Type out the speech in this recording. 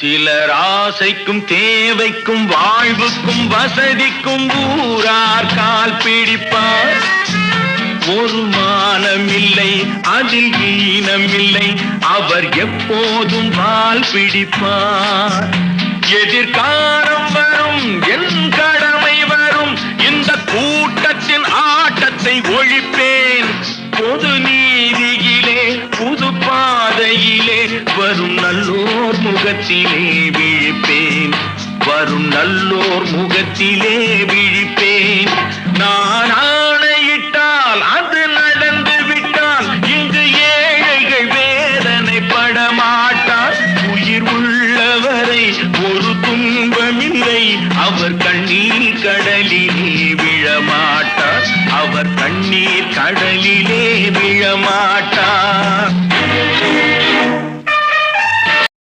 சிலர் ஆசைக்கும் தேவைக்கும் வாழ்வுக்கும் வசதிக்கும் ஊரார் கால் பிடிப்பார். ஒரு மானமில்லை அதில் ஈனமில்லை, அவர் எப்போதும் வால் பிடிப்பார். எதிர்காலம் வரும் என் கடமை வரும், இந்த கூட்டத்தின் ஆட்டத்தை ஒழிப்பேன். பொது நீதியிலே புது பாதையிலே வரும் நல்லோர் முகத்திலே விழிப்பேன். வரும் நல்லோர் முகத்திலே விழிப்பேன். நான் ஆணையிட்டால் அது நடந்து விட்டால் இங்கு ஏழைகள் வேதனை படமாட்டார். உயிர் உள்ளவரை ஒரு துன்பமில்லை, அவர் கண்ணீர் கடலிலே விழமாட்டார். அவர் கண்ணீர் கடலிலே விழமாட்டார்.